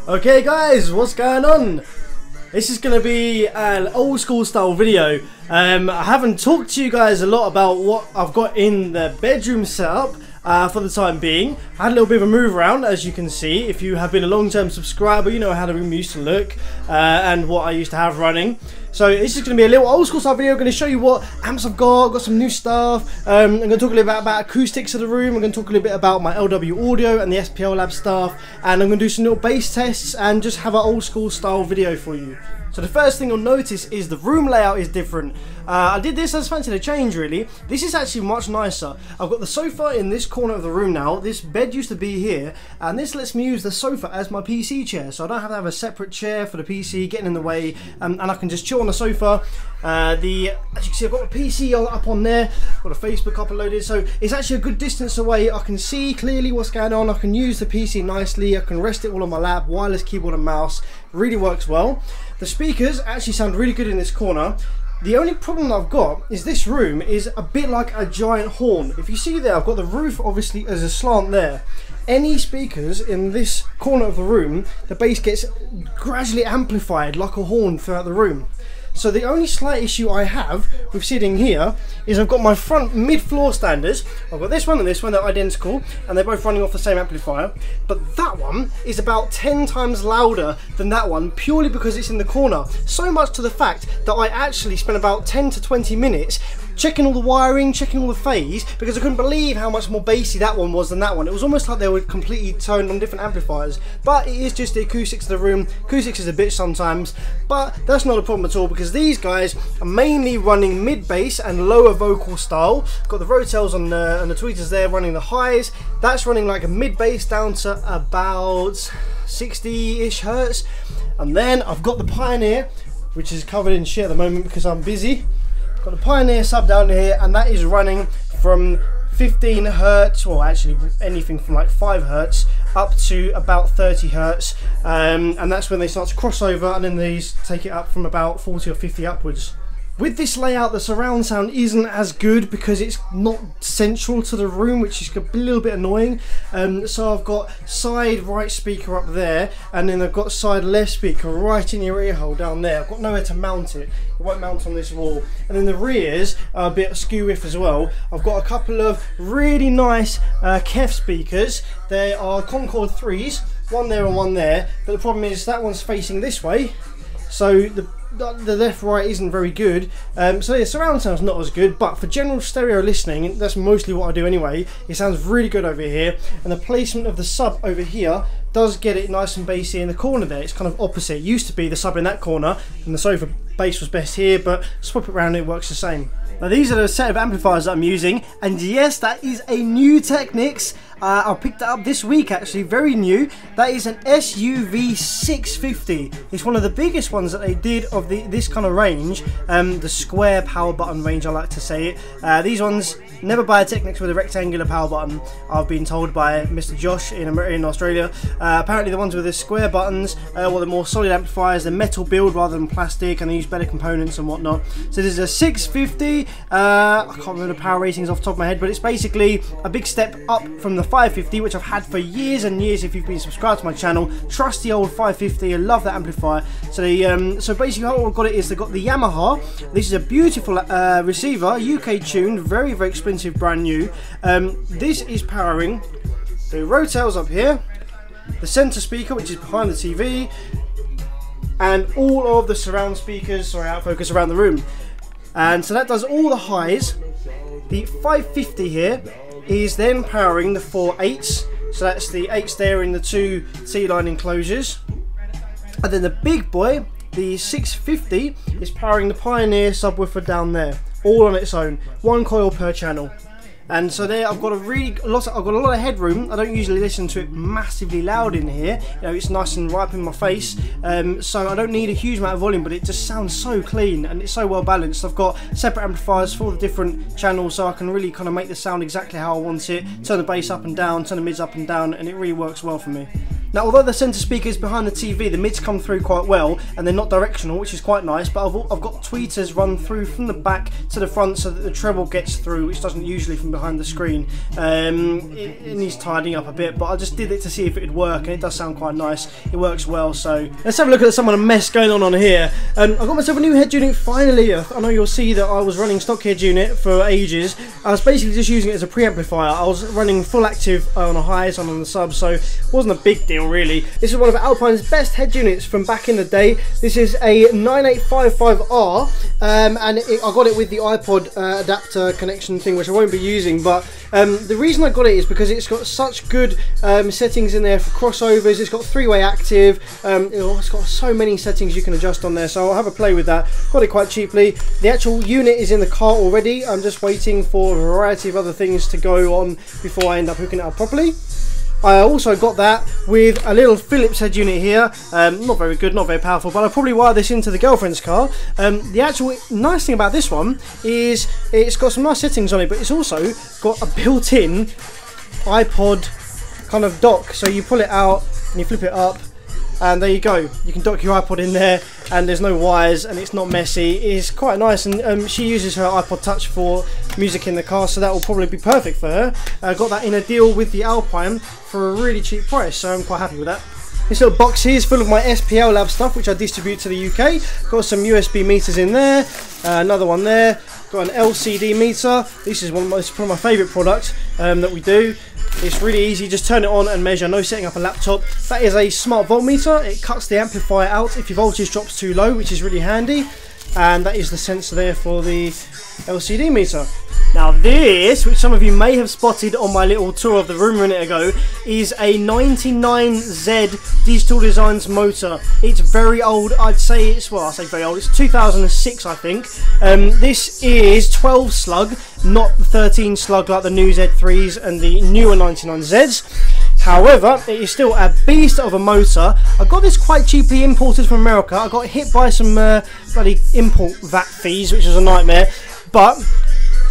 Okay guys, what's going on? This is going to be an old school style video. I haven't talked to you guys a lot about what I've got in the bedroom setup for the time being. I had a little bit of a move around, as you can see. If you have been a long-term subscriber, you know how the room used to look and what I used to have running. So this is going to be a little old school style video. I'm going to show you what amps I've got some new stuff. I'm going to talk a little bit about acoustics of the room. I'm going to talk a little bit about my LW audio and the SPL Lab stuff. And I'm going to do some little bass tests and just have an old school style video for you. So the first thing you'll notice is the room layout is different. I did this, I just fancied a change really. This is actually much nicer. I've got the sofa in this corner of the room now. This bed used to be here, and this lets me use the sofa as my PC chair. So I don't have to have a separate chair for the PC getting in the way, and I can just chill on the sofa. As you can see, I've got my PC up on there, got a Facebook uploaded, so it's actually a good distance away. I can see clearly what's going on. I can use the PC nicely. I can rest it all on my lap, wireless keyboard and mouse. Really works well. The speakers actually sound really good in this corner. The only problem I've got is this room is a bit like a giant horn. If you see there, I've got the roof obviously as a slant there. Any speakers in this corner of the room, the bass gets gradually amplified like a horn throughout the room. So the only slight issue I have with sitting here is I've got my front mid-floor standards. I've got this one and this one, they're identical, and they're both running off the same amplifier. But that one is about 10 times louder than that one, purely because it's in the corner. So much to the fact that I actually spent about 10 to 20 minutes checking all the wiring, checking all the phase, because I couldn't believe how much more bassy that one was than that one. It was almost like they were completely toned on different amplifiers. But it is just the acoustics of the room. Acoustics is a bitch sometimes, but that's not a problem at all, because these guys are mainly running mid-bass and lower vocal style. Got the Rotels on the tweeters there running the highs. That's running like a mid-bass down to about 60-ish hertz. And then I've got the Pioneer, which is covered in shit at the moment because I'm busy. Got the Pioneer sub down here, and that is running from 15 hertz, well actually anything from like 5 hertz up to about 30 hertz, and that's when they start to cross over, and then these take it up from about 40 or 50 upwards. With this layout, the surround sound isn't as good because it's not central to the room, which is a little bit annoying. So I've got side right speaker up there, and then I've got side left speaker right in your ear hole down there. I've got nowhere to mount it. It won't mount on this wall. And then the rears are a bit skew with as well. I've got a couple of really nice KEF speakers. They are Concord 3s, one there and one there. But the problem is that one's facing this way, so the left right isn't very good. So yeah, surround sound's not as good, but for general stereo listening, that's mostly what I do anyway. It sounds really good over here, and the placement of the sub over here does get it nice and bassy in the corner there. It's kind of opposite. It used to be the sub in that corner and the sofa bass was best here, but swap it around, it works the same. Now these are the set of amplifiers that I'm using, and yes, that is a new Technics. I picked that up this week actually, very new. That is an SUV 650. It's one of the biggest ones that they did of this kind of range, the square power button range I like to say it. These ones, never buy a Technics with a rectangular power button, I've been told by Mr. Josh in Australia. Apparently the ones with the square buttons, well, they're more solid amplifiers, they're metal build rather than plastic, and they use better components and whatnot. So this is a 650, I can't remember the power ratings off the top of my head, but it's basically a big step up from the 550, which I've had for years and years. If you've been subscribed to my channel, trust the old 550, I love that amplifier. So so basically how I've got it is they've got the Yamaha. This is a beautiful receiver, UK tuned, very expensive, brand new. This is powering the Rotels up here, the center speaker which is behind the TV, and all of the surround speakers, sorry, out of focus, around the room. And so that does all the highs. The 550 here is then powering the 4 8s, so that's the 8s there in the 2 T-line enclosures. And then the big boy, the 650, is powering the Pioneer subwoofer down there, all on its own, 1 coil per channel. And so there I've got a lot of headroom. I don't usually listen to it massively loud in here, you know, it's nice and right up in my face, so I don't need a huge amount of volume, but it just sounds so clean and it's so well balanced. I've got separate amplifiers for all the different channels, so I can really kind of make the sound exactly how I want it, turn the bass up and down, turn the mids up and down, and it really works well for me. Now, although the centre speaker is behind the TV, the mids come through quite well, and they're not directional, which is quite nice, but I've got tweeters run through from the back to the front so that the treble gets through, which doesn't usually from behind the screen. It needs tidying up a bit, but I just did it to see if it'd work, and it does sound quite nice. It works well. So let's have a look at some of the mess going on here. I got myself a new head unit finally. I know you'll see that I was running stock head unit for ages. I was basically just using it as a preamplifier. I was running full active on the highs and on the subs, so it wasn't a big deal really. This is one of Alpine's best head units from back in the day. This is a 9855R, and I got it with the iPod adapter connection thing, which I won't be using, but the reason I got it is because it's got such good settings in there for crossovers. It's got three-way active. It's got so many settings you can adjust on there, so I'll have a play with that. Got it quite cheaply. The actual unit is in the car already. I'm just waiting for a variety of other things to go on before I end up hooking it up properly. I also got that with a little Philips head unit here. Not very good, not very powerful, but I'll probably wire this into the girlfriend's car. The actual nice thing about this one is it's got some nice settings on it, but it's also got a built-in iPod kind of dock. So you pull it out and you flip it up, and there you go. You can dock your iPod in there, and there's no wires, and it's not messy. It's quite nice, and she uses her iPod Touch for music in the car, so that will probably be perfect for her. I got that in a deal with the Alpine for a really cheap price, so I'm quite happy with that. This little box here is full of my SPL Lab stuff, which I distribute to the UK. Got some USB meters in there, another one there. Got an LCD meter. This is one of my favourite products that we do. It's really easy, just turn it on and measure, no setting up a laptop. That is a smart voltmeter. It cuts the amplifier out if your voltage drops too low, which is really handy. And that is the sensor there for the LCD meter. Now this, which some of you may have spotted on my little tour of the room a minute ago, is a 99Z Digital Designs motor. It's very old. I'd say it's, well, I say very old, it's 2006 I think. This is 12 slug, not 13 slug like the new Z3s and the newer 99Zs. However, it is still a beast of a motor. I got this quite cheaply imported from America. I got hit by some bloody import VAT fees, which is a nightmare. But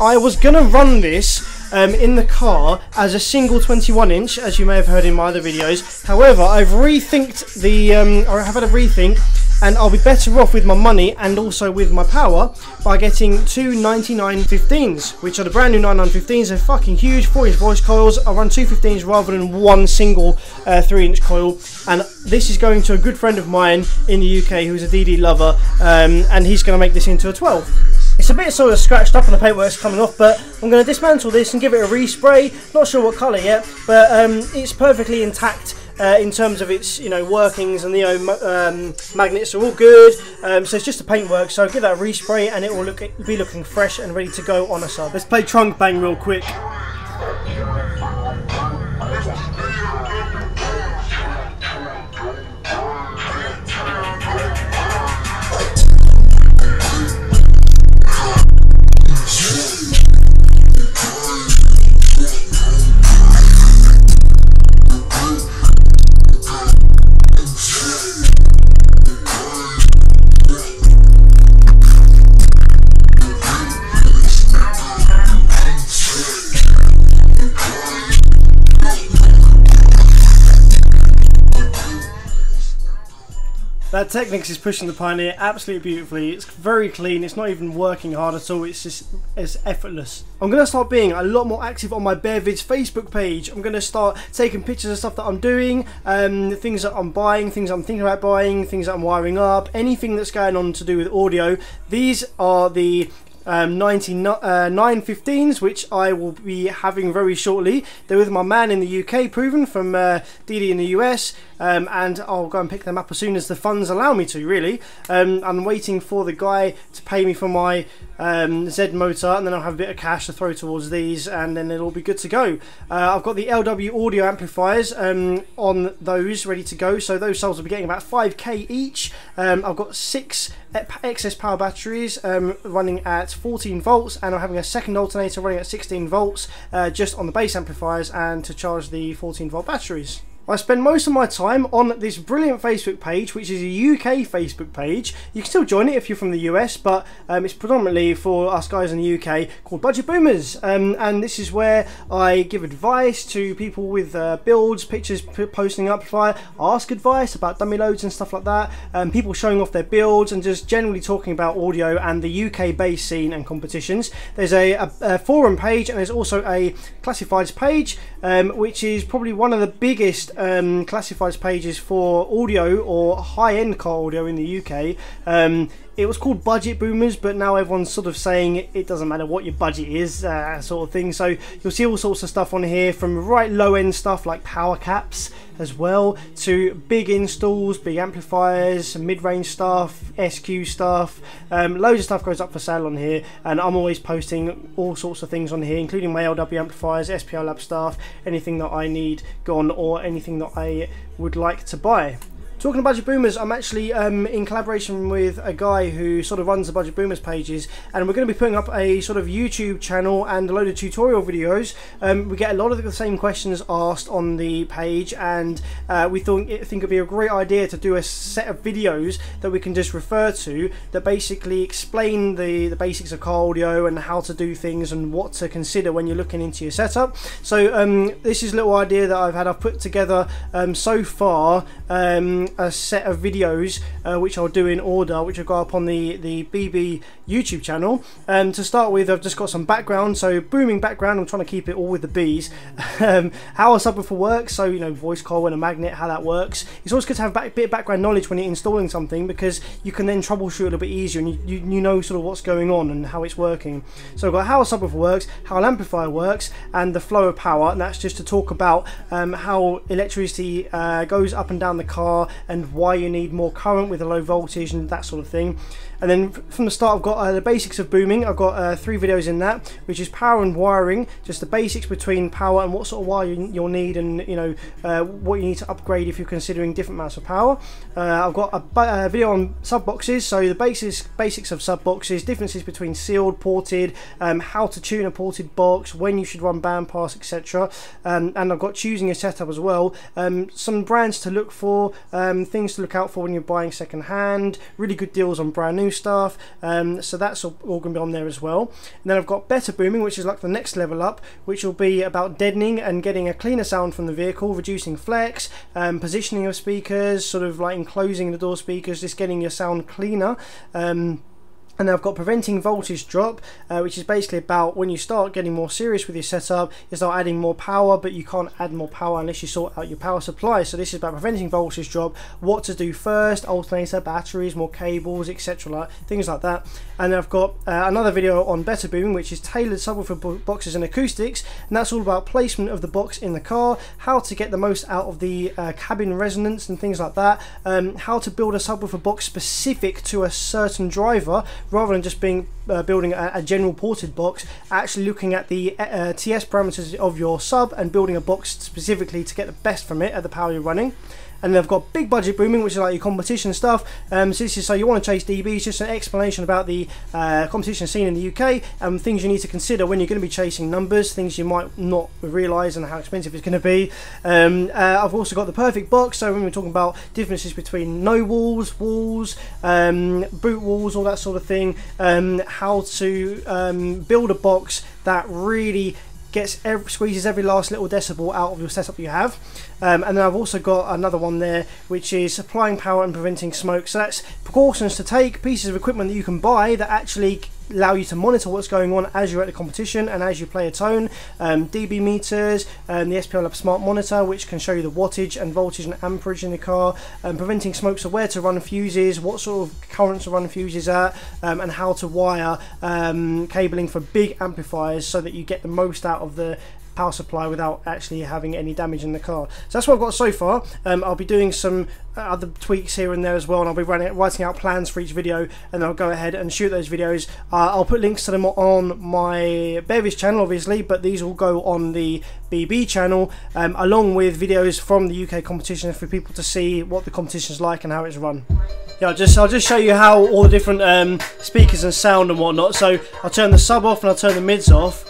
I was going to run this in the car as a single 21-inch, as you may have heard in my other videos. However, I've rethinked the, I have had a rethink, and I'll be better off with my money and also with my power by getting two 9915s, which are the brand new 9915s. They're fucking huge, 4-inch voice coils. I run two 15s rather than one single 3-inch coil, and this is going to a good friend of mine in the UK who's a DD lover, and he's going to make this into a 12. It's a bit sort of scratched up and the paintwork's coming off, but I'm going to dismantle this and give it a respray. Not sure what colour yet, but it's perfectly intact in terms of its, you know, workings, and the magnets are all good. So it's just a paintwork. So give that a respray, and it will be looking fresh and ready to go on a sub. Let's play Trunk Bang real quick. That Technics is pushing the Pioneer absolutely beautifully. It's very clean, it's not even working hard at all, it's effortless. I'm going to start being a lot more active on my BearVids Facebook page. I'm going to start taking pictures of stuff that I'm doing, things that I'm buying, things I'm thinking about buying, things that I'm wiring up, anything that's going on to do with audio. These are the 915s, which I will be having very shortly. They're with my man in the UK, Proven, from DD in the US, and I'll go and pick them up as soon as the funds allow me to, really. I'm waiting for the guy to pay me for my Z motor, and then I'll have a bit of cash to throw towards these, and then it'll be good to go. I've got the LW audio amplifiers on those ready to go, so those cells will be getting about 5k each. I've got 6 excess power batteries running at 14 volts, and I'm having a second alternator running at 16 volts just on the base amplifiers and to charge the 14 volt batteries. I spend most of my time on this brilliant Facebook page, which is a UK Facebook page. You can still join it if you're from the US, but it's predominantly for us guys in the UK, called Budget Boomers. And this is where I give advice to people with builds, pictures posting Amplifier, ask advice about dummy loads and stuff like that, people showing off their builds, and just generally talking about audio and the UK based scene and competitions. There's a forum page, and there's also a classifieds page, which is probably one of the biggest classifieds pages for audio or high-end car audio in the UK. It was called Budget Boomers, but now everyone's sort of saying it doesn't matter what your budget is, sort of thing. So you'll see all sorts of stuff on here, from right low-end stuff like power caps as well, to big installs, big amplifiers, mid-range stuff, SQ stuff. Loads of stuff goes up for sale on here, and I'm always posting all sorts of things on here, including my LW amplifiers, SPL lab stuff, anything that I need gone, or anything that I would like to buy. Talking of Budget Boomers, I'm actually in collaboration with a guy who sort of runs the Budget Boomers pages, and we're going to be putting up a sort of YouTube channel and a load of tutorial videos. We get a lot of the same questions asked on the page, and we think it'd be a great idea to do a set of videos that we can just refer to that basically explain the basics of car audio and how to do things and what to consider when you're looking into your setup. So this is a little idea that I've put together so far. A set of videos which I'll do in order, which will go up on the BB YouTube channel. To start with, I've just got some background, so booming background. I'm trying to keep it all with the B's. How a subwoofer works, so you know, voice coil and a magnet, how that works. It's always good to have a bit of background knowledge when you're installing something, because you can then troubleshoot a little bit easier, and you know sort of what's going on and how it's working. So I've got how a subwoofer works, how an amplifier works, and the flow of power, and that's just to talk about how electricity goes up and down the car, and why you need more current with a low voltage and that sort of thing. And then from the start, I've got the basics of booming. I've got 3 videos in that, which is power and wiring, just the basics between power and what sort of wire you'll need, and you know what you need to upgrade if you're considering different amounts of power. I've got a video on sub boxes, so the basics of sub boxes, differences between sealed, ported, how to tune a ported box, when you should run bandpass, etc. And I've got choosing a setup as well, some brands to look for, things to look out for when you're buying second hand, really good deals on brand new stuff, so that's all going to be on there as well. And then I've got better booming, which is like the next level up, which will be about deadening and getting a cleaner sound from the vehicle, reducing flex, positioning of speakers, sort of like enclosing the door speakers, just getting your sound cleaner. And then I've got preventing voltage drop, which is basically about when you start getting more serious with your setup, you start adding more power, but you can't add more power unless you sort out your power supply. So this is about preventing voltage drop, what to do first, alternator, batteries, more cables, etc., things like that. And then I've got another video on better booming, which is tailored subwoofer boxes and acoustics, and that's all about placement of the box in the car, how to get the most out of the cabin resonance and things like that, how to build a subwoofer box specific to a certain driver, rather than just being building a general ported box, actually looking at the TS parameters of your sub and building a box specifically to get the best from it at the power you're running. And then I've got big budget booming, which is like your competition stuff. So this is so you want to chase dBs, just an explanation about the competition scene in the UK and things you need to consider when you're going to be chasing numbers, things you might not realise and how expensive it's going to be. I've also got the perfect box, so when we're talking about differences between no walls, walls, boot walls, all that sort of thing, how to build a box that really squeezes every last little decibel out of your setup you have. And then I've also got another one there, which is supplying power and preventing smoke. So that's precautions to take, pieces of equipment that you can buy that actually allow you to monitor what's going on as you're at the competition and as you play a tone. dB meters, the SPL Lab Smart Monitor, which can show you the wattage and voltage and amperage in the car, preventing smoke, so where to run fuses, what sort of currents to run fuses at, and how to wire cabling for big amplifiers so that you get the most out of the power supply without actually having any damage in the car. So that's what I've got so far. I'll be doing some other tweaks here and there as well, and I'll be writing out plans for each video, and I'll go ahead and shoot those videos. I'll put links to them on my Bevis channel obviously, but these will go on the BB channel, along with videos from the UK competition for people to see what the competition is like and how it's run. Yeah, I'll just show you how all the different speakers and sound and whatnot. So I'll turn the sub off and I'll turn the mids off.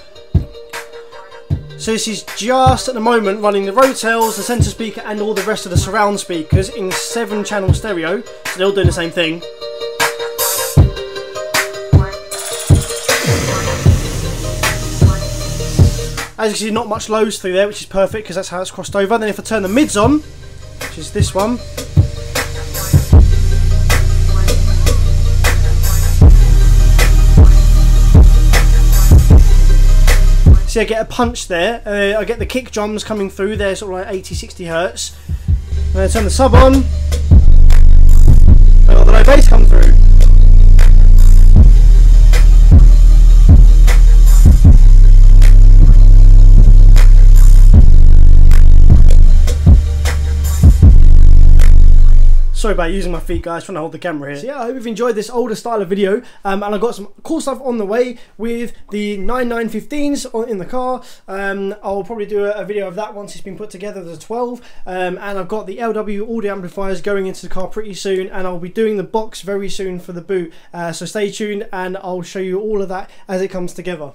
So this is just at the moment running the Rotels, the centre speaker and all the rest of the surround speakers in 7-channel stereo, so they're all doing the same thing. As you can see, not much lows through there, which is perfect because that's how it's crossed over. Then if I turn the mids on, which is this one, see, I get a punch there. I get the kick drums coming through there, sort of like 80-60 hertz. And I turn the sub on, I got the low bass come through. Sorry about using my feet, guys, trying to hold the camera here. So yeah, I hope you've enjoyed this older style of video, and I've got some cool stuff on the way with the 9915s in the car. I'll probably do a video of that once it's been put together. There's a 12, and I've got the LW audio amplifiers going into the car pretty soon, and I'll be doing the box very soon for the boot. So stay tuned, and I'll show you all of that as it comes together.